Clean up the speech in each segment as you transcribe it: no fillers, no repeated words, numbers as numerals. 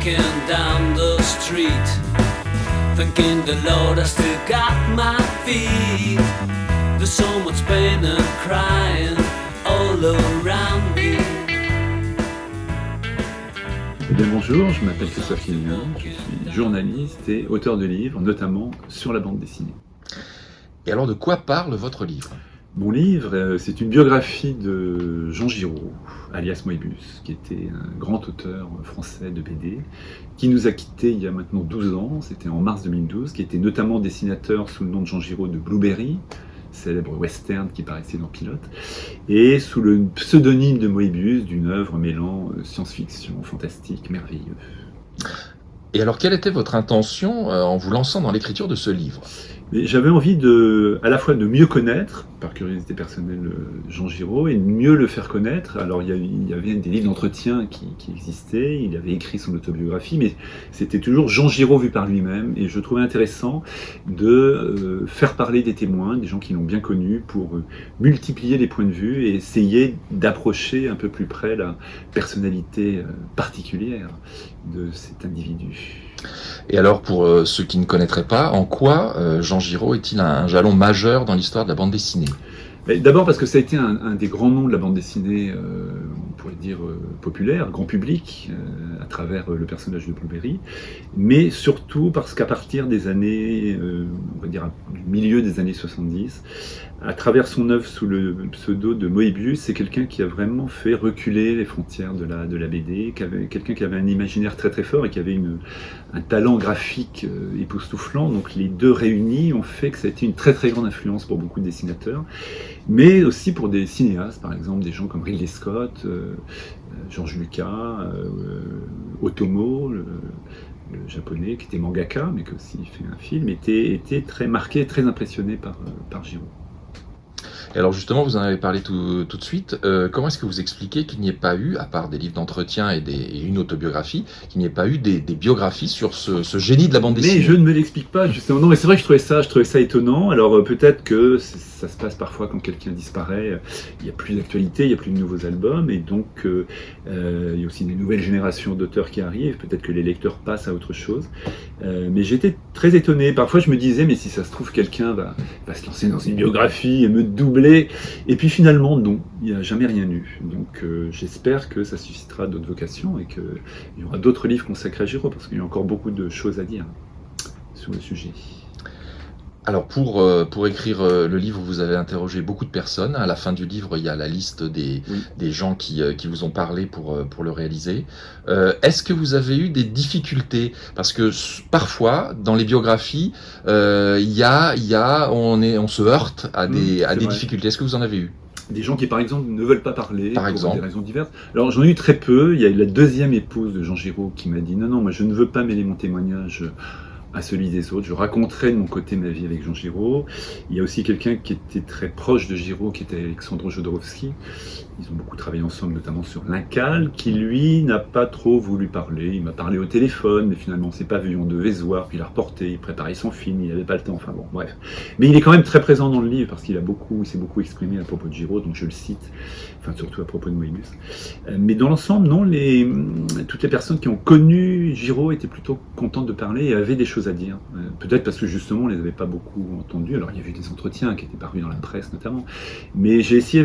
walking down the street, thanking the Lord I still got my feet. There's so much pain and crying all around me. Eh bien, bonjour, je m'appelle Christophe Hénin, je suis journaliste et auteur de livres, notamment sur la bande dessinée. Et alors, de quoi parle votre livre ? Mon livre, c'est une biographie de Jean Giraud, alias Moebius, qui était un grand auteur français de BD, qui nous a quittés il y a maintenant 12 ans, c'était en mars 2012, qui était notamment dessinateur sous le nom de Jean Giraud de Blueberry, célèbre western qui paraissait dans Pilote, et sous le pseudonyme de Moebius, d'une œuvre mêlant science-fiction, fantastique, merveilleux. Et alors, quelle était votre intention en vous lançant dans l'écriture de ce livre ? Mais j'avais envie à la fois de mieux connaître, par curiosité personnelle, Jean Giraud, et de mieux le faire connaître. Alors il y avait des livres d'entretien qui existaient, il avait écrit son autobiographie, mais c'était toujours Jean Giraud vu par lui-même, et je trouvais intéressant de faire parler des témoins, des gens qui l'ont bien connu, pour multiplier les points de vue et essayer d'approcher un peu plus près la personnalité particulière de cet individu. Et alors, pour ceux qui ne connaîtraient pas, en quoi Jean Giraud est-il un jalon majeur dans l'histoire de la bande dessinée ? D'abord parce que ça a été un des grands noms de la bande dessinée, on pourrait dire populaire, grand public, à travers le personnage de Blueberry, mais surtout parce qu'à partir des années, on va dire du milieu des années 70, à travers son œuvre sous le pseudo de Moebius, c'est quelqu'un qui a vraiment fait reculer les frontières de la BD, quelqu'un qui avait un imaginaire très très fort et qui avait un talent graphique époustouflant. Donc les deux réunis ont fait que ça a été une très très grande influence pour beaucoup de dessinateurs, mais aussi pour des cinéastes, par exemple des gens comme Ridley Scott, George Lucas, Otomo, le japonais qui était mangaka mais qui aussi fait un film, était très marqué, très impressionné par Giraud. Et alors justement, vous en avez parlé tout de suite, comment est-ce que vous expliquez qu'il n'y ait pas eu, à part des livres d'entretien et une autobiographie, qu'il n'y ait pas eu des biographies sur ce génie de la bande dessinée ? Mais je ne me l'explique pas, justement. Non, mais c'est vrai que je trouvais ça étonnant. Alors peut-être que ça se passe parfois quand quelqu'un disparaît, il n'y a plus d'actualité, il n'y a plus de nouveaux albums, et donc il y a aussi des nouvelles générations d'auteurs qui arrivent, peut-être que les lecteurs passent à autre chose. Mais j'étais très étonné. Parfois je me disais, mais si ça se trouve, quelqu'un va se lancer dans une biographie et me doubler. Et puis finalement, non, il n'y a jamais rien eu. Donc j'espère que ça suscitera d'autres vocations et qu'il y aura d'autres livres consacrés à Giraud, parce qu'il y a encore beaucoup de choses à dire sur le sujet. Alors pour écrire le livre, vous avez interrogé beaucoup de personnes. À la fin du livre, il y a la liste des gens qui vous ont parlé pour le réaliser. Est-ce que vous avez eu des difficultés ? Parce que parfois, dans les biographies, on se heurte à des difficultés. Est-ce que vous en avez eu ? Des gens qui, par exemple, ne veulent pas parler pour des raisons diverses. Alors, j'en ai eu très peu. Il y a eu la deuxième épouse de Jean Giraud qui m'a dit « Non, moi, je ne veux pas mêler mon témoignage à celui des autres. Je raconterai de mon côté ma vie avec Jean Giraud. » Il y a aussi quelqu'un qui était très proche de Giraud, qui était Alexandre Jodorowsky. Ils ont beaucoup travaillé ensemble, notamment sur L'Incal, qui lui n'a pas trop voulu parler. Il m'a parlé au téléphone, mais finalement on s'est pas vu, on devait se voir, puis il a reporté, il préparait son film, il n'avait pas le temps, enfin bon, bref. Mais il est quand même très présent dans le livre, parce qu'il s'est beaucoup exprimé à propos de Giraud, donc je le cite, enfin surtout à propos de Moebius. Mais dans l'ensemble, non, toutes les personnes qui ont connu Giraud étaient plutôt contentes de parler et avaient des choses à dire. Peut-être parce que justement on les avait pas beaucoup entendues. Alors il y avait des entretiens qui étaient parus dans la presse notamment, mais j'ai essayé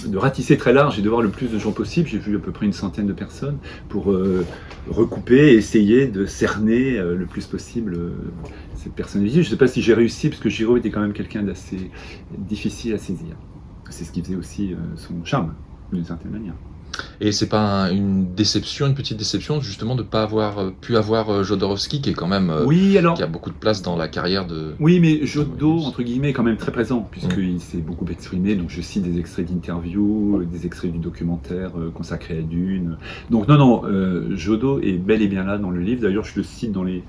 de ratisser très large et de voir le plus de gens possible. J'ai vu à peu près une centaine de personnes pour recouper et essayer de cerner le plus possible cette personnalité. Je ne sais pas si j'ai réussi, parce que Giraud était quand même quelqu'un d'assez difficile à saisir. C'est ce qui faisait aussi son charme, d'une certaine manière. Et c'est pas une petite déception justement de ne pas avoir pu avoir Jodorowsky, qui est quand même qui a beaucoup de place dans la carrière de... Oui, mais Jodo, entre guillemets, est quand même très présent, puisqu'il s'est beaucoup exprimé. Donc je cite des extraits d'interviews, des extraits du documentaire consacré à Dune. Donc non, Jodo est bel et bien là dans le livre. D'ailleurs, je le cite dans les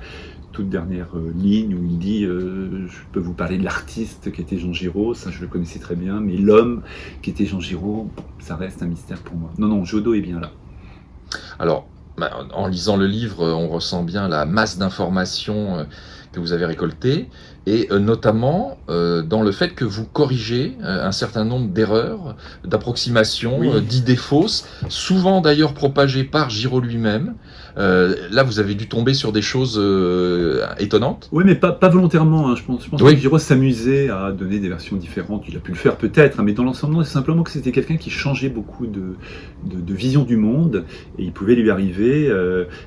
toute dernière ligne où il dit je peux vous parler de l'artiste qui était Jean Giraud, ça je le connaissais très bien, mais l'homme qui était Jean Giraud, ça reste un mystère pour moi. Non, Jodo est bien là. Alors, en lisant le livre, on ressent bien la masse d'informations que vous avez récoltées, et notamment dans le fait que vous corrigez un certain nombre d'erreurs, d'approximations, d'idées fausses, souvent d'ailleurs propagées par Giraud lui-même. Là, vous avez dû tomber sur des choses étonnantes. Oui, mais pas volontairement. Hein. Je pense que Giraud s'amusait à donner des versions différentes. Il a pu le faire peut-être, hein, mais dans l'ensemble, c'est simplement que c'était quelqu'un qui changeait beaucoup de vision du monde, et il pouvait lui arriver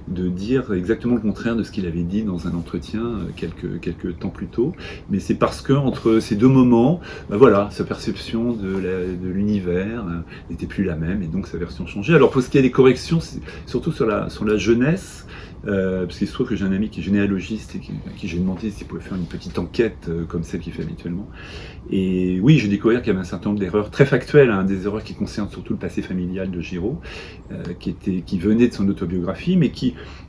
de dire exactement le contraire de ce qu'il avait dit dans un entretien quelques temps plus tôt. Mais c'est parce que entre ces deux moments, sa perception de l'univers n'était plus la même, et donc sa version changeait. Alors pour ce qui est des corrections, c'est surtout sur la jeunesse, parce qu'il se trouve que j'ai un ami qui est généalogiste et à qui j'ai demandé s'il pouvait faire une petite enquête comme celle qu'il fait habituellement. Et oui, j'ai découvert qu'il y avait un certain nombre d'erreurs très factuelles, hein, des erreurs qui concernent surtout le passé familial de Giraud, qui venaient de son autobiographie, mais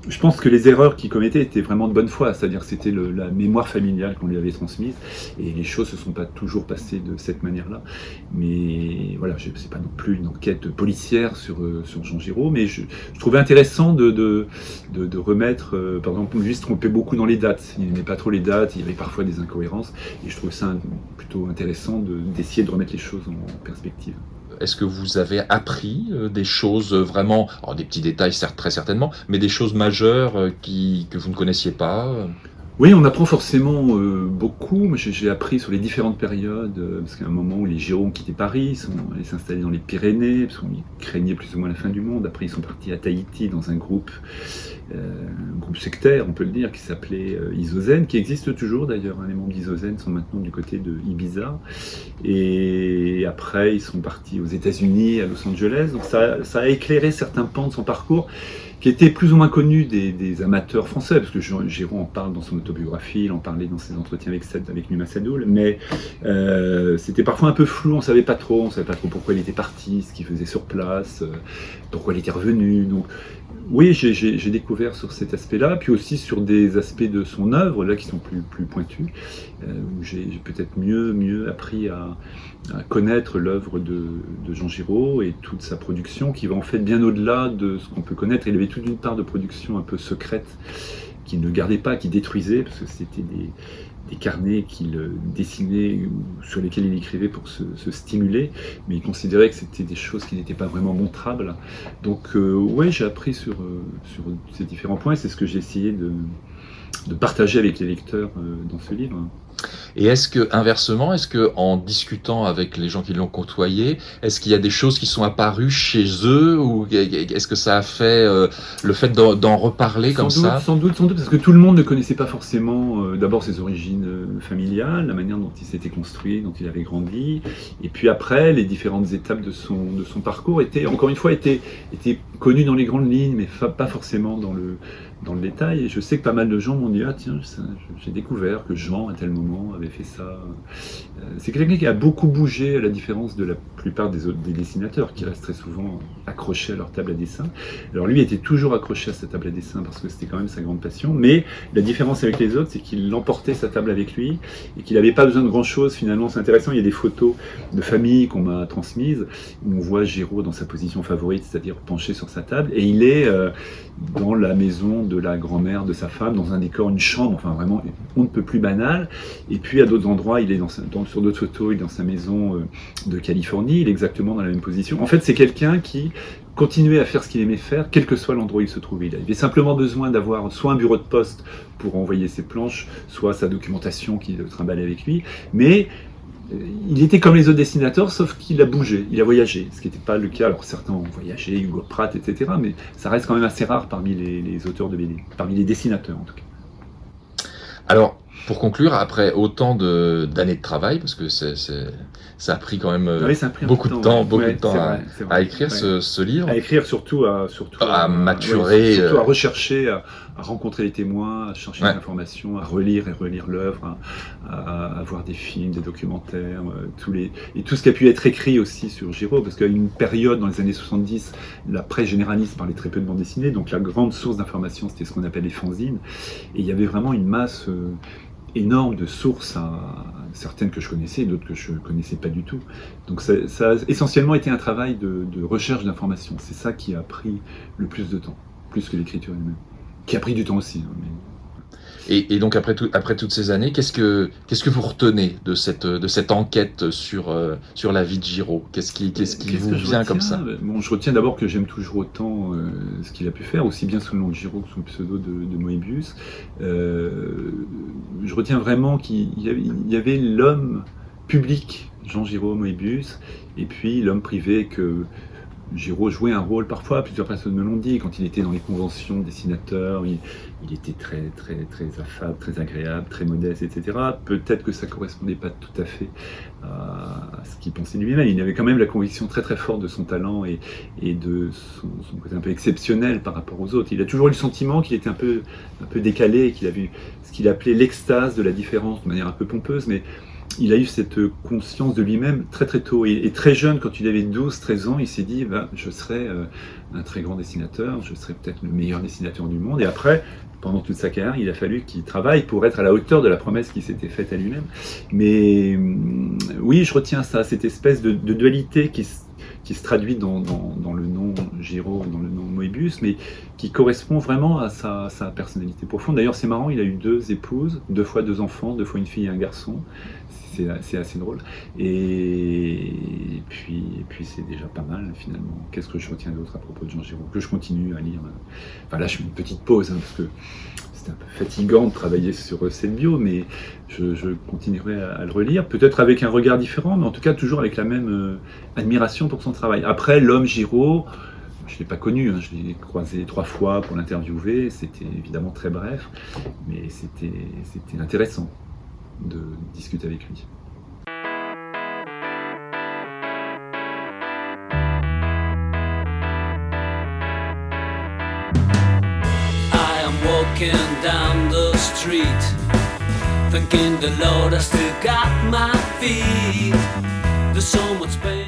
je pense que les erreurs qu'il commettait étaient vraiment de bonne foi, c'est-à-dire que c'était la mémoire familiale qu'on lui avait transmise, et les choses se sont pas toujours passées de cette manière-là. Mais voilà, c'est pas non plus une enquête policière sur Jean Giraud, mais je trouvais intéressant de remettre, par exemple, lui se trompait beaucoup dans les dates, il n'aimait pas trop les dates, il y avait parfois des incohérences, et je trouvais ça plutôt intéressant d'essayer de remettre les choses en perspective. Est-ce que vous avez appris des choses vraiment, alors des petits détails certes, très certainement, mais des choses majeures que vous ne connaissiez pas? Oui, on apprend forcément beaucoup. J'ai appris sur les différentes périodes, parce qu'à un moment où les Giraud ont quitté Paris, ils sont allés s'installer dans les Pyrénées, parce qu'on craignait plus ou moins la fin du monde. Après, ils sont partis à Tahiti dans un groupe sectaire, on peut le dire, qui s'appelait Isozène, qui existe toujours d'ailleurs. Les membres d'Isozène sont maintenant du côté de Ibiza. Et après, ils sont partis aux États-Unis, à Los Angeles. Donc ça a éclairé certains pans de son parcours, qui était plus ou moins connu des amateurs français, parce que Giraud en parle dans son autobiographie, il en parlait dans ses entretiens avec Numa Sadoul, mais c'était parfois un peu flou, on savait pas trop pourquoi il était parti, ce qu'il faisait sur place, pourquoi il était revenu. Donc oui, j'ai découvert sur cet aspect-là, puis aussi sur des aspects de son œuvre, là, qui sont plus pointus, où j'ai peut-être mieux appris à connaître l'œuvre de Jean Giraud et toute sa production, qui va en fait bien au-delà de ce qu'on peut connaître. Il avait toute une part de production un peu secrète, qu'il ne gardait pas, qu'il détruisait, parce que c'était des carnets qu'il dessinait, sur lesquels il écrivait pour se stimuler, mais il considérait que c'était des choses qui n'étaient pas vraiment montrables. Donc ouais, j'ai appris sur ces différents points, et c'est ce que j'ai essayé de partager avec les lecteurs dans ce livre. Et est-ce que, inversement, en discutant avec les gens qui l'ont côtoyé, est-ce qu'il y a des choses qui sont apparues chez eux, ou est-ce que ça a fait le fait d'en reparler comme ça? Sans doute, parce que tout le monde ne connaissait pas forcément d'abord ses origines familiales, la manière dont il s'était construit, dont il avait grandi, et puis après, les différentes étapes de son parcours étaient connues dans les grandes lignes, mais pas forcément dans le détail. Et je sais que pas mal de gens m'ont dit « Ah tiens, j'ai découvert que Jean, à tel moment, avait fait ça. » C'est quelqu'un qui a beaucoup bougé, à la différence de la plupart des dessinateurs, qui restent très souvent accrochés à leur table à dessin. Alors lui était toujours accroché à sa table à dessin, parce que c'était quand même sa grande passion, mais la différence avec les autres, c'est qu'il emportait sa table avec lui, et qu'il n'avait pas besoin de grand-chose. Finalement, c'est intéressant, il y a des photos de famille qu'on m'a transmises, où on voit Giraud dans sa position favorite, c'est-à-dire penché sur sa table, et il est dans la maison de la grand-mère de sa femme, dans un décor, une chambre, enfin vraiment on ne peut plus banal. Et puis à d'autres endroits, il est sur d'autres photos, il est dans sa maison de Californie, il est exactement dans la même position. En fait, c'est quelqu'un qui continuait à faire ce qu'il aimait faire, quel que soit l'endroit où il se trouvait. Il avait simplement besoin d'avoir soit un bureau de poste pour envoyer ses planches, soit sa documentation qu'il trimballait avec lui, mais il était comme les autres dessinateurs, sauf qu'il a bougé, il a voyagé, ce qui n'était pas le cas. Alors certains ont voyagé, Hugo Pratt, etc., mais ça reste quand même assez rare parmi les auteurs de BD, parmi les dessinateurs en tout cas. Alors, pour conclure, après autant d'années de travail, parce que ça a pris quand même beaucoup de temps à écrire ce livre. À écrire, surtout à maturer. Surtout à rechercher, à rencontrer les témoins, à chercher des informations, à relire et relire l'œuvre, à voir des films, des documentaires, et tout ce qui a pu être écrit aussi sur Giraud, parce qu'à une période dans les années 70, la presse généraliste parlait très peu de bande dessinée, donc la grande source d'information c'était ce qu'on appelle les fanzines, et il y avait vraiment une masse énorme de sources, certaines que je connaissais et d'autres que je ne connaissais pas du tout. Donc ça a essentiellement été un travail de recherche d'informations. C'est ça qui a pris le plus de temps, plus que l'écriture elle-même, qui a pris du temps aussi. Mais... Et donc après toutes ces années, qu'est-ce que vous retenez de cette enquête sur la vie de Giraud? Qu'est-ce qui vous vient comme ça? Bon, je retiens d'abord que j'aime toujours autant ce qu'il a pu faire, aussi bien sous le nom de Giraud que sous le pseudo de Moebius. Je retiens vraiment qu'il y avait l'homme public, Jean Giraud Moebius, et puis l'homme privé que Giraud jouait un rôle parfois, plusieurs personnes me l'ont dit, quand il était dans les conventions dessinateurs, il était très, très, très affable, très agréable, très modeste, etc. Peut-être que ça ne correspondait pas tout à fait à ce qu'il pensait lui-même. Il avait quand même la conviction très très forte de son talent et de son côté un peu exceptionnel par rapport aux autres. Il a toujours eu le sentiment qu'il était un peu décalé, qu'il avait eu ce qu'il appelait l'extase de la différence, de manière un peu pompeuse, mais il a eu cette conscience de lui-même très très tôt. Et très jeune, quand il avait 12-13 ans, il s'est dit je serai un très grand dessinateur, je serai peut-être le meilleur dessinateur du monde. Et après, pendant toute sa carrière, il a fallu qu'il travaille pour être à la hauteur de la promesse qu'il s'était faite à lui-même. Mais oui, je retiens ça, cette espèce de dualité qui se traduit dans le nom Giraud, dans le nom Moebius, mais qui correspond vraiment à sa personnalité profonde. D'ailleurs, c'est marrant, il a eu 2 épouses, 2 fois 2 enfants, 2 fois une fille et un garçon. C'est assez drôle. Et puis c'est déjà pas mal, finalement. Qu'est-ce que je retiens d'autre à propos de Jean Giraud? Que je continue à lire. Enfin là, je fais une petite pause, parce que c'était un peu fatigant de travailler sur cette bio, mais je continuerai à le relire, peut-être avec un regard différent, mais en tout cas toujours avec la même admiration pour son travail. Après, l'homme Giraud, je ne l'ai pas connu, je l'ai croisé 3 fois pour l'interviewer, c'était évidemment très bref, mais c'était intéressant de discuter avec lui. I am walking down the street, thanking the Lord I still got my feet. There's so much pain.